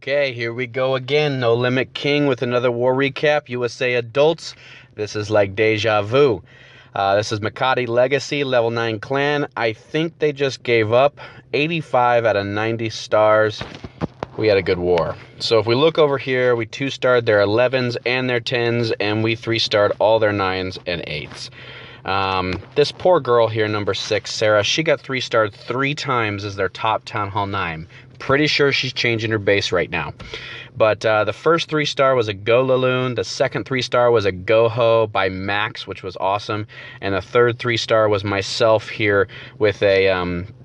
Okay, here we go again. No Limit King with another war recap. USA Adults. This is like deja vu. This is Makati Legacy, level 9 clan. I think they just gave up. 85 out of 90 stars. We had a good war. So if we look over here, we 2-starred their 11s and their 10s, and we 3-starred all their 9s and 8s. This poor girl here, number 6, Sarah, she got 3-starred 3 times as their top Town Hall 9. Pretty sure she's changing her base right now. But the first 3-star was a Golaloon. The second 3-star was a GOHO by Max, which was awesome. And the third 3-star was myself here with a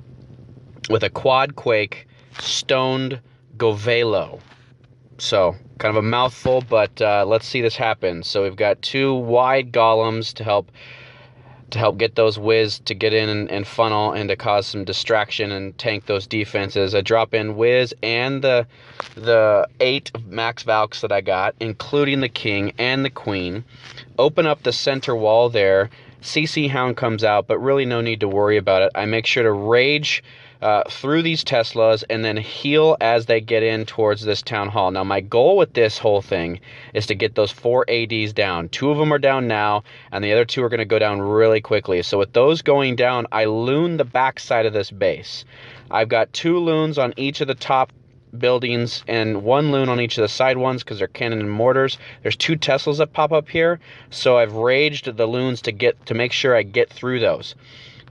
Quad-Quake Stoned Govalo. So, kind of a mouthful, but let's see this happen. So we've got 2 wide golems to help get those whiz to get in and funnel and to cause some distraction and tank those defenses. I drop in whiz and the 8 max valks that I got, including the king and the queen. Open up the center wall there. CC Hound comes out, but really no need to worry about it. I make sure to rage through these Teslas and then heal as they get in towards this town hall. Now my goal with this whole thing is to get those 4 ADs down. 2 of them are down now, and the other 2 are going to go down really quickly. So with those going down, I loon the back side of this base. I've got 2 loons on each of the top buildings and 1 loon on each of the side ones because they're cannon and mortars. There's 2 Teslas that pop up here, so I've raged the loons to make sure I get through those.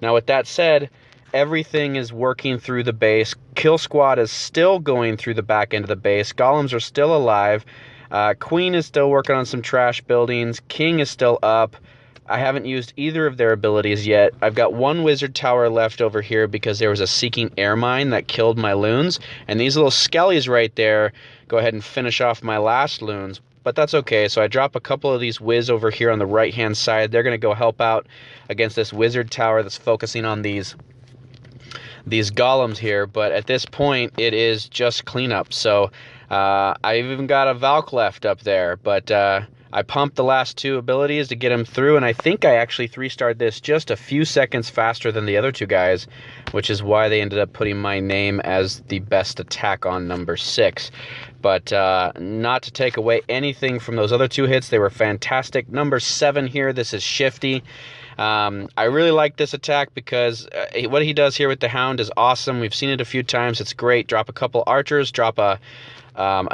Now with that said, everything is working through the base. Kill squad is still going through the back end of the base. Golems are still alive. Queen is still working on some trash buildings. King is still up. I haven't used either of their abilities yet. I've got 1 wizard tower left over here because there was a seeking air mine that killed my loons. And these little skellies right there go ahead and finish off my last loons. But that's okay. So I drop a couple of these whiz over here on the right-hand side. They're going to go help out against this wizard tower that's focusing on these golems here, but at this point it is just cleanup. So I've even got a Valk left up there, but I pumped the last 2 abilities to get him through, and I think I actually 3-starred this just a few seconds faster than the other 2 guys, which is why they ended up putting my name as the best attack on number 6. But not to take away anything from those other 2 hits, they were fantastic. Number 7 here, this is Shifty. I really like this attack because what he does here with the Hound is awesome. We've seen it a few times. It's great. Drop a couple archers, drop a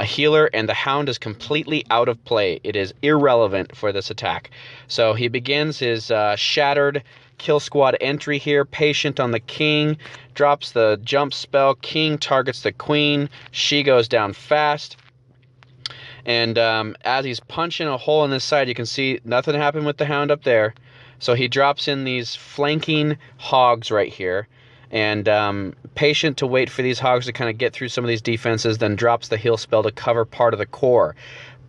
healer, and the Hound is completely out of play. It is irrelevant for this attack. So he begins his shattered kill squad entry here. Patient on the king, drops the jump spell. King targets the queen. She goes down fast. And as he's punching a hole in this side, you can see nothing happened with the Hound up there. So he drops in these flanking hogs right here, and patient to wait for these hogs to kind of get through some of these defenses, then drops the heal spell to cover part of the core.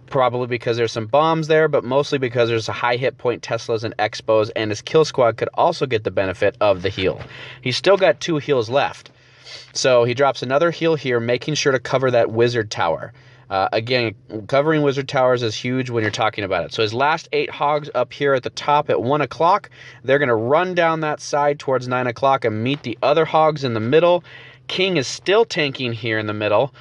Probably because there's some bombs there, but mostly because there's a high hit point Teslas and Expos, and his kill squad could also get the benefit of the heal. He's still got 2 heals left. So he drops another heal here, making sure to cover that wizard tower. Again, covering wizard towers is huge when you're talking about it. So his last 8 hogs up here at the top at 1 o'clock. They're going to run down that side towards 9 o'clock and meet the other hogs in the middle. King is still tanking here in the middle,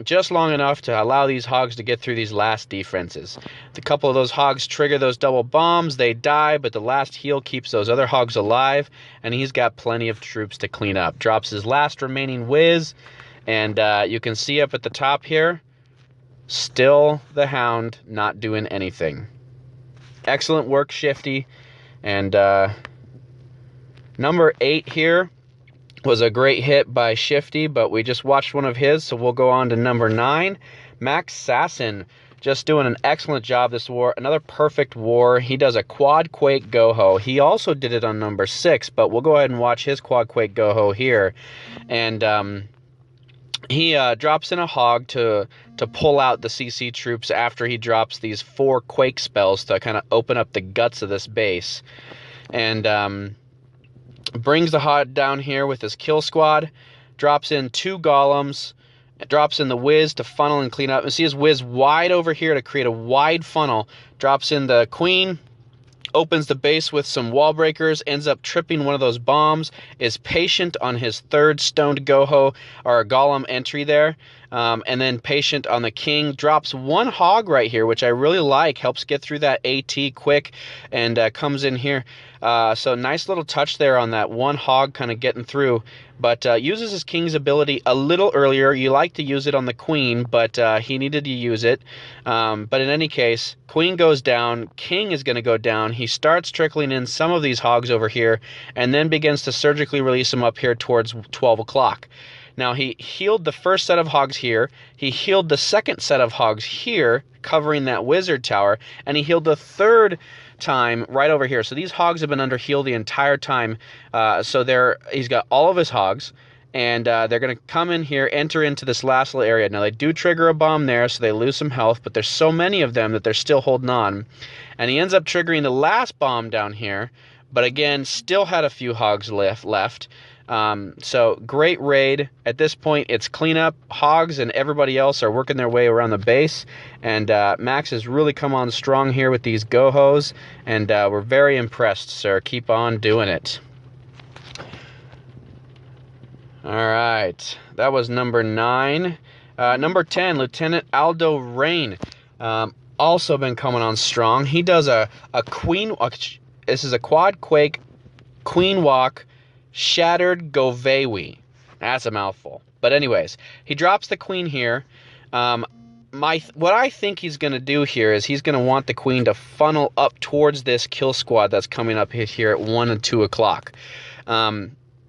just long enough to allow these hogs to get through these last defenses. A couple of those hogs trigger those double bombs. They die, but the last heal keeps those other hogs alive, and he's got plenty of troops to clean up. Drops his last remaining whiz. And you can see up at the top here, still the Hound not doing anything. Excellent work, Shifty. And number 8 here was a great hit by Shifty, but we just watched one of his, so we'll go on to number 9. Max Sassin, just doing an excellent job this war. Another perfect war. He does a Quad-Quake GOHO. He also did it on number 6, but we'll go ahead and watch his Quad-Quake GOHO here. And he drops in a hog to pull out the CC troops after he drops these 4 quake spells to kind of open up the guts of this base. And brings the hog down here with his kill squad, drops in 2 golems, drops in the whiz to funnel and clean up. And see his whiz wide over here to create a wide funnel. Drops in the queen, opens the base with some wall breakers, ends up tripping one of those bombs, is patient on his 3rd Stoned GOHO, or Golem entry there. And then patient on the king, drops one hog right here, which I really like, helps get through that AT quick, and comes in here. So nice little touch there on that one hog kind of getting through, but uses his king's ability a little earlier. You like to use it on the queen, but he needed to use it. But in any case, queen goes down, king is going to go down. He starts trickling in some of these hogs over here, and then begins to surgically release them up here towards 12 o'clock. Now, he healed the first set of hogs here, he healed the second set of hogs here, covering that wizard tower, and he healed the third time right over here. So these hogs have been under heal the entire time. So he's got all of his hogs, and they're going to come in here, enter into this last little area. Now, they do trigger a bomb there, so they lose some health, but there's so many of them that they're still holding on. And he ends up triggering the last bomb down here, but again, still had a few hogs left. So great raid. At this point, it's cleanup. Hogs and everybody else are working their way around the base, and Max has really come on strong here with these gohos, and we're very impressed, sir. Keep on doing it. All right, that was number 9. Number 10, Lieutenant Aldo Raine. Also been coming on strong. He does a queen. This is a Quad-Quake queen walk. Shattered Govawi. That's a mouthful. But anyways, he drops the queen here. What I think he's going to do here is he's going to want the queen to funnel up towards this kill squad that's coming up here at 1 and 2 o'clock.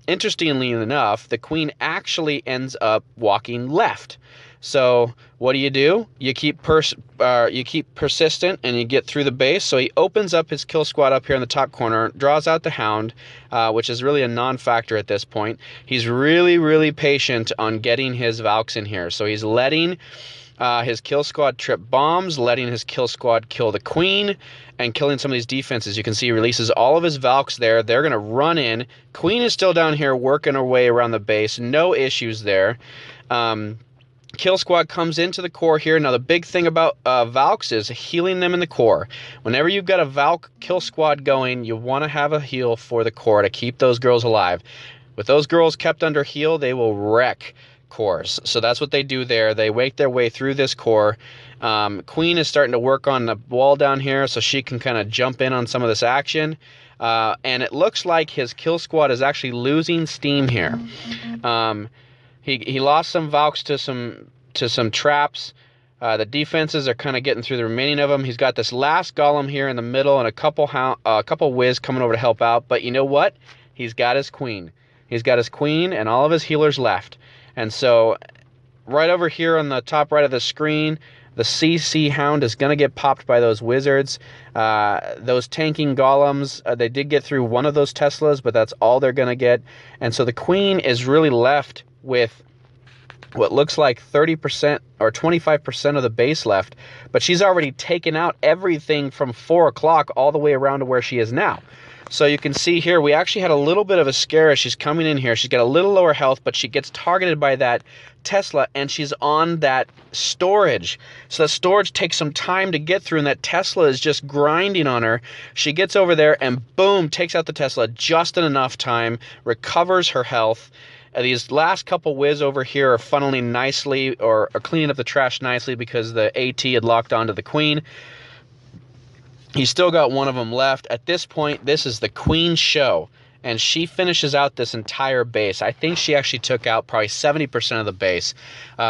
Interestingly enough, the queen actually ends up walking left. So what do? You keep persistent, and you get through the base. So he opens up his kill squad up here in the top corner, draws out the hound, which is really a non-factor at this point. He's really, really patient on getting his Valks in here. So he's letting his kill squad trip bombs, letting his kill squad kill the queen, and killing some of these defenses. You can see he releases all of his Valks there. They're going to run in. Queen is still down here working her way around the base. No issues there. Kill squad comes into the core here. Now, the big thing about Valks is healing them in the core. Whenever you've got a Valk kill squad going, you want to have a heal for the core to keep those girls alive. With those girls kept under heal, they will wreck cores. So that's what they do there. They wake their way through this core. Queen is starting to work on the wall down here so she can kind of jump in on some of this action. And it looks like his kill squad is actually losing steam here. He lost some Valks to some traps. The defenses are kind of getting through the remaining of them. He's got this last golem here in the middle, and a couple whiz coming over to help out. But you know what? He's got his queen. He's got his queen and all of his healers left. And so right over here on the top right of the screen, the CC Hound is going to get popped by those wizards. Those tanking golems, they did get through one of those Teslas, but that's all they're going to get. And so the queen is really left with what looks like 30% or 25% of the base left, but she's already taken out everything from 4 o'clock all the way around to where she is now. So you can see here, we actually had a little bit of a scare as she's coming in here. She's got a little lower health, but she gets targeted by that Tesla, and she's on that storage. So the storage takes some time to get through, and that Tesla is just grinding on her. She gets over there and boom, takes out the Tesla just in enough time, recovers her health. These last couple whiz over here are funneling nicely, or cleaning up the trash nicely, because the AT had locked onto the queen. He's still got one of them left. At this point, this is the queen show, and she finishes out this entire base. I think she actually took out probably 70% of the base.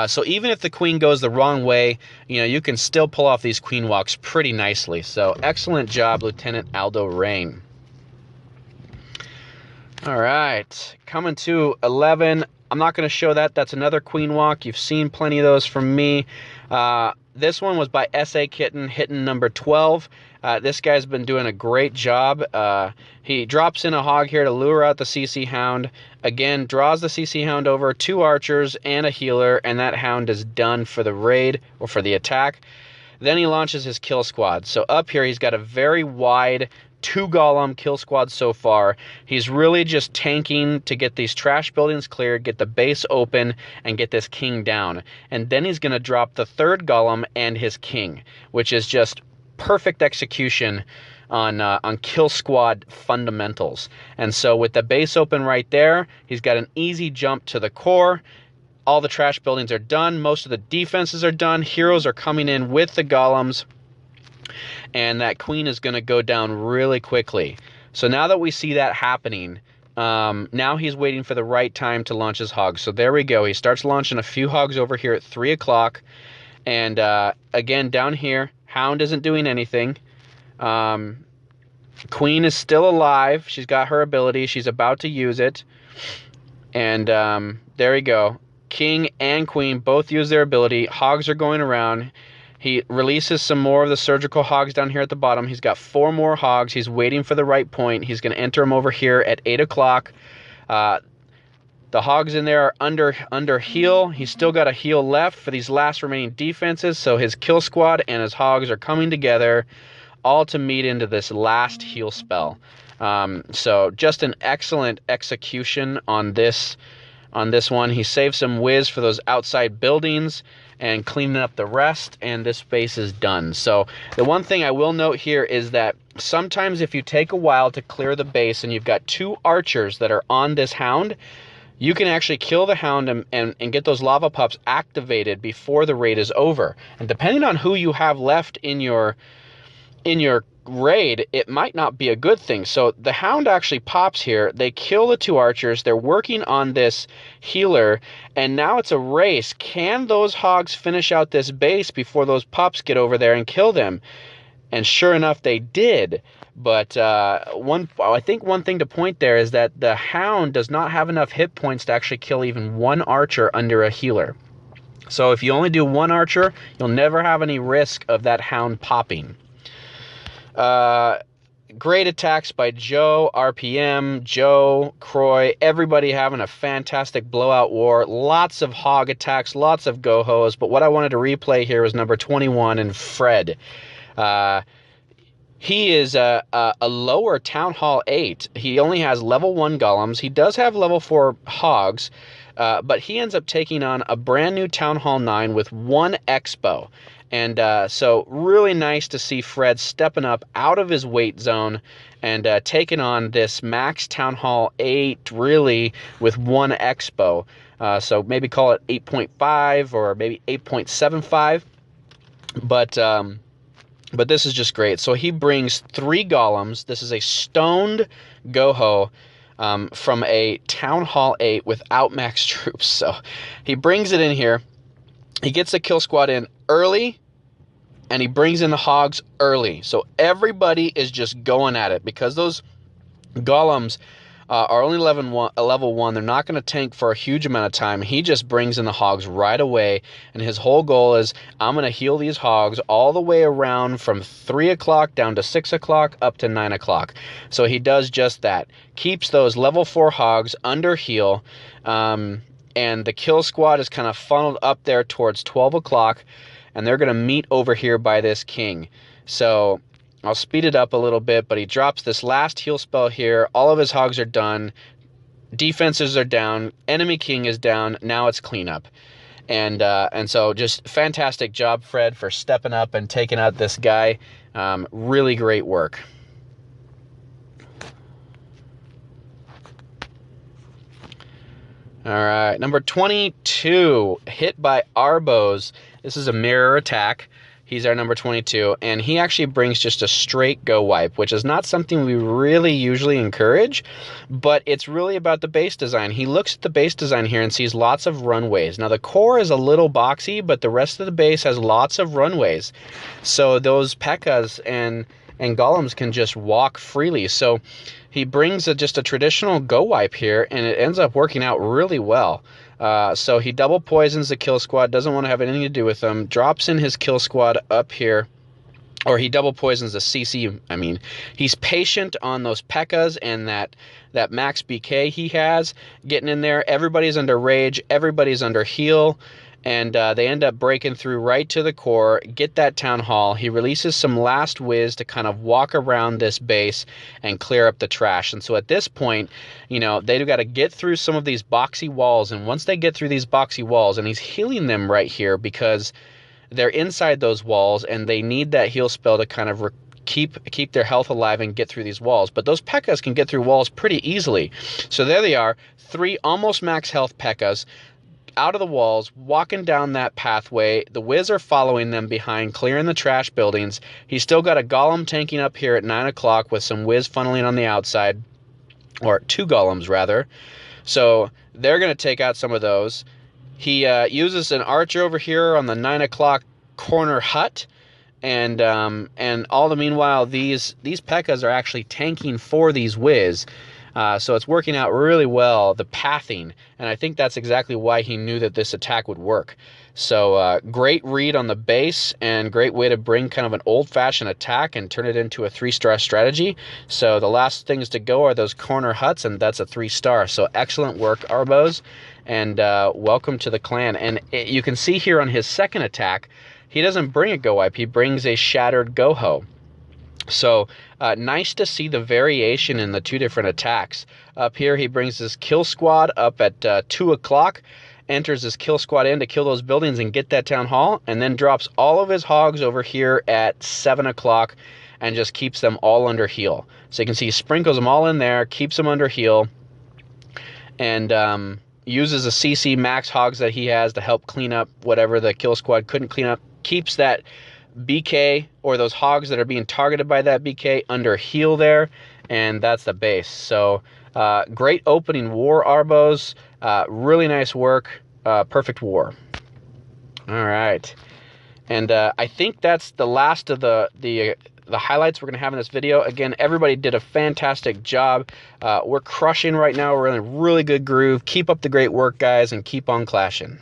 So even if the queen goes the wrong way, you can still pull off these queen walks pretty nicely. So excellent job, Lieutenant Aldo Raine. All right, coming to 11. I'm not going to show that. That's another queen walk. You've seen plenty of those from me. This one was by SAKITTEN, hitting number 12. This guy's been doing a great job. He drops in a hog here to lure out the CC Hound. Again, draws the CC Hound over, 2 archers and a healer, and that Hound is done for the raid, or for the attack. Then he launches his kill squad. So up here, he's got a very wide 2 golem kill squad so far. He's really just tanking to get these trash buildings cleared, get the base open, and get this king down. And then he's going to drop the 3rd golem and his king, which is just perfect execution on kill squad fundamentals. And so with the base open right there, he's got an easy jump to the core. All the trash buildings are done. Most of the defenses are done. Heroes are coming in with the golems. And that queen is going to go down really quickly. So now that we see that happening, now he's waiting for the right time to launch his hogs. So there we go. He starts launching a few hogs over here at 3 o'clock. And again, down here, Hound isn't doing anything. Queen is still alive. She's got her ability. She's about to use it. And there we go. King and Queen both use their ability. Hogs are going around. He releases some more of the surgical hogs down here at the bottom. He's got 4 more hogs. He's waiting for the right point. He's going to enter them over here at 8 o'clock. The hogs in there are under heal. He's still got a heal left for these last remaining defenses. So his kill squad and his hogs are coming together, all to meet into this last heal spell. So just an excellent execution on this one. He saved some whiz for those outside buildings and cleaning up the rest, and this base is done. So the one thing I will note here is that sometimes if you take a while to clear the base and you've got 2 archers that are on this Hound, you can actually kill the Hound and get those lava pups activated before the raid is over. And depending on who you have left in your raid, it might not be a good thing. So the Hound actually pops here. They kill the 2 archers. They're working on this healer, and now it's a race. Can those hogs finish out this base before those pups get over there and kill them? And sure enough, they did. But I think one thing to point there is that the Hound does not have enough hit points to actually kill even 1 archer under a healer. So if you only do 1 archer, you'll never have any risk of that Hound popping. Great attacks by Joe, RPM, Joe, Croy, everybody having a fantastic blowout war. Lots of hog attacks, lots of gohos, but what I wanted to replay here was number 21 and Fred. He is a lower Town Hall 8. He only has level 1 golems. He does have level 4 hogs, but he ends up taking on a brand new Town Hall 9 with 1 expo. And so really nice to see Fred stepping up out of his weight zone and taking on this max Town Hall 8 really with 1 expo. So maybe call it 8.5 or maybe 8.75. But this is just great. So he brings 3 golems. This is a stoned Goho from a Town Hall 8 without max troops. So he brings it in here. He gets the kill squad in early, and he brings in the hogs early. So everybody is just going at it because those golems are only level 1. They're not going to tank for a huge amount of time. He just brings in the hogs right away, and his whole goal is, I'm going to heal these hogs all the way around from 3 o'clock down to 6 o'clock up to 9 o'clock. So he does just that. Keeps those level 4 hogs under heal, and the kill squad is kind of funneled up there towards 12 o'clock, and they're going to meet over here by this king. So I'll speed it up a little bit, but he drops this last heal spell here. All of his hogs are done. Defenses are down. Enemy king is down. Now it's cleanup. And so just fantastic job, Fred, for stepping up and taking out this guy. Really great work. All right, number 22, hit by ARBOZ. This is a mirror attack. He's our number 22, and he actually brings just a straight Gowipe, which is not something we really usually encourage, but it's really about the base design. He looks at the base design here and sees lots of runways. Now, the core is a little boxy, but the rest of the base has lots of runways. So those P.E.K.K.A.s and golems can just walk freely. So he brings just a traditional Gowipe here, and it ends up working out really well. So he double poisons the kill squad, doesn't want to have anything to do with them, drops in his kill squad up here, or he double poisons the CC. I mean, he's patient on those P.E.K.K.A.s and that max BK he has, getting in there. Everybody's under rage, everybody's under heal, and they end up breaking through right to the core, get that town hall. He releases some last whiz to kind of walk around this base and clear up the trash. And so at this point, you know, they've got to get through some of these boxy walls. And once they get through these boxy walls, and he's healing them right here because they're inside those walls and they need that heal spell to kind of keep their health alive and get through these walls. But those P.E.K.K.A.s can get through walls pretty easily. So there they are, 3 almost max health P.E.K.K.A.s. out of the walls, walking down that pathway. The Wiz are following them behind, clearing the trash buildings. He's still got a Golem tanking up here at 9 o'clock with some Wiz funneling on the outside, or 2 Golems rather. So they're going to take out some of those. He uses an Archer over here on the 9 o'clock corner hut. And all the meanwhile, these P.E.K.K.A.s are actually tanking for these Wiz. So it's working out really well, the pathing, and I think that's exactly why he knew that this attack would work. So great read on the base, and great way to bring kind of an old-fashioned attack and turn it into a 3-star strategy. So the last things to go are those corner huts, and that's a 3-star. So excellent work, Arboz, and welcome to the clan. And you can see here on his second attack, he doesn't bring a Gowipe, he brings a Shattered GOHO. So nice to see the variation in the 2 different attacks. Up here he brings his kill squad up at 2 o'clock, enters his kill squad in to kill those buildings and get that town hall, and then drops all of his hogs over here at 7 o'clock and just keeps them all under heal. So you can see he sprinkles them all in there, keeps them under heal, and uses the CC max hogs that he has to help clean up whatever the kill squad couldn't clean up, keeps that BK or those hogs that are being targeted by that BK under heal there, and that's the base. So great opening war, Arboz. Really nice work. Perfect war. All right, and I think that's the last of the highlights we're going to have in this video. Again, everybody did a fantastic job. We're crushing right now. We're in a really good groove. Keep up the great work, guys, and keep on clashing.